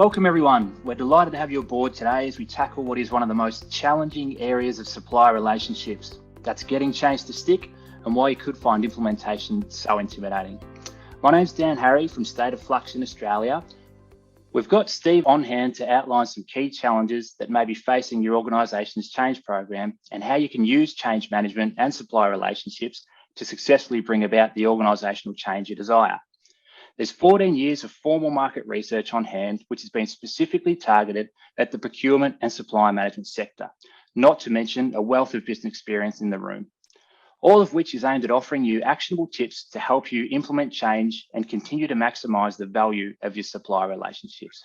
Welcome everyone. We're delighted to have you aboard today as we tackle what is one of the most challenging areas of supplier relationships. That's getting change to stick and why you could find implementation so intimidating. My name's Dan Harry from State of Flux in Australia. We've got Steve on hand to outline some key challenges that may be facing your organisation's change program and how you can use change management and supplier relationships to successfully bring about the organisational change you desire. There's 14 years of formal market research on hand, which has been specifically targeted at the procurement and supply management sector, not to mention a wealth of business experience in the room, all of which is aimed at offering you actionable tips to help you implement change and continue to maximise the value of your supplier relationships.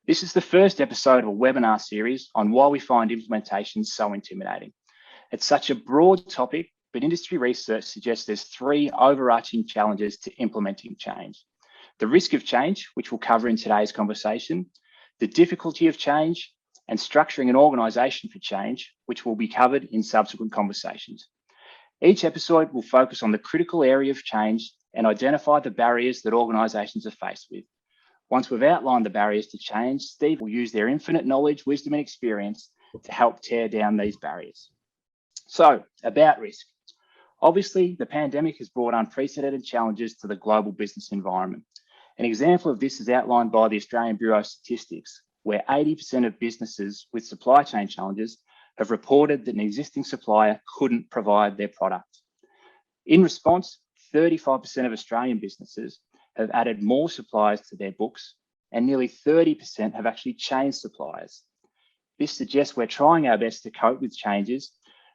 This is the first episode of a webinar series on why we find implementation so intimidating. It's such a broad topic, but industry research suggests there's three overarching challenges to implementing change. The risk of change, which we'll cover in today's conversation, the difficulty of change, and structuring an organisation for change, which will be covered in subsequent conversations. Each episode will focus on the critical area of change and identify the barriers that organisations are faced with. Once we've outlined the barriers to change, Steve will use their infinite knowledge, wisdom and experience to help tear down these barriers. So, about risk. Obviously, the pandemic has brought unprecedented challenges to the global business environment. An example of this is outlined by the Australian Bureau of Statistics, where 80% of businesses with supply chain challenges have reported that an existing supplier couldn't provide their product. In response, 35% of Australian businesses have added more suppliers to their books, and nearly 30% have actually changed suppliers. This suggests we're trying our best to cope with changes,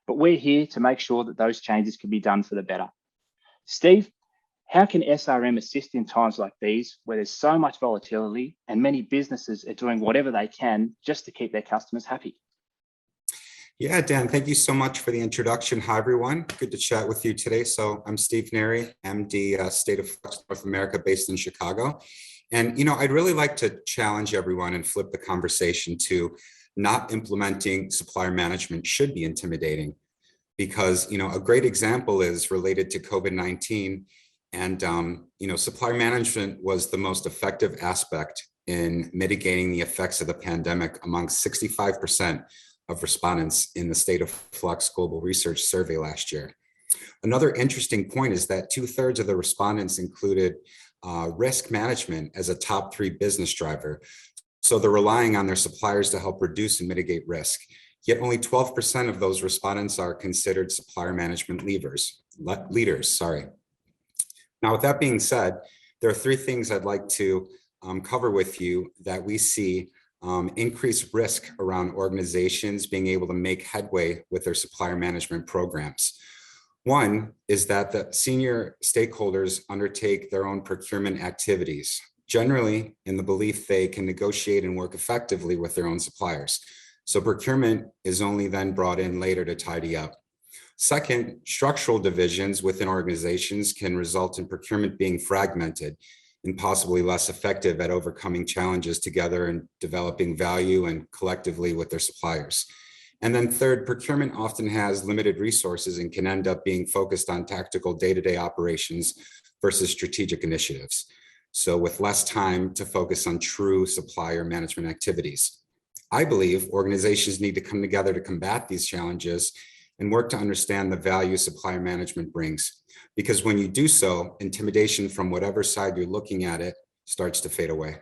but we're here to make sure that those changes can be done for the better. Steve, how can SRM assist in times like these where there's so much volatility and many businesses are doing whatever they can just to keep their customers happy? Yeah, Dan, thank you so much for the introduction. Hi, everyone. Good to chat with you today. So I'm Steve Neri, MD, State of Flux, North America, based in Chicago. And, I'd really like to challenge everyone and flip the conversation to not implementing supplier management should be intimidating because, a great example is related to COVID-19. And, supplier management was the most effective aspect in mitigating the effects of the pandemic among 65% of respondents in the State of Flux Global Research Survey last year. Another interesting point is that 2/3 of the respondents included risk management as a top 3 business driver. So they're relying on their suppliers to help reduce and mitigate risk. Yet only 12% of those respondents are considered supplier management leaders. Now, with that being said, there are 3 things I'd like to cover with you that we see increased risk around organizations being able to make headway with their supplier management programs. One is that the senior stakeholders undertake their own procurement activities, generally in the belief they can negotiate and work effectively with their own suppliers. So procurement is only then brought in later to tidy up. Second, structural divisions within organizations can result in procurement being fragmented and possibly less effective at overcoming challenges together and developing value and collectively with their suppliers. And then third, procurement often has limited resources and can end up being focused on tactical day-to-day operations versus strategic initiatives. So with less time to focus on true supplier management activities. I believe organizations need to come together to combat these challenges and work to understand the value supplier management brings. Because when you do so, intimidation from whatever side you're looking at it starts to fade away.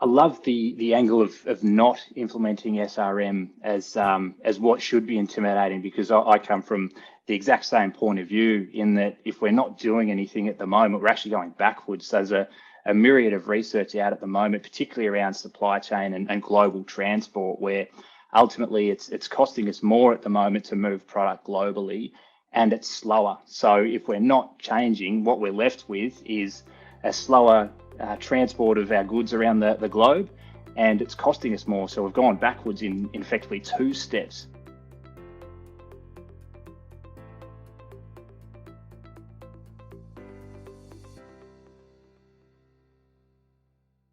I love the angle of not implementing SRM as what should be intimidating, because I come from the exact same point of view in that if we're not doing anything at the moment, we're actually going backwards. There's a myriad of research out at the moment, particularly around supply chain and global transport, where ultimately it's costing us more at the moment to move product globally, and it's slower. So if we're not changing, what we're left with is a slower transport of our goods around the globe, and it's costing us more. So we've gone backwards in effectively 2 steps.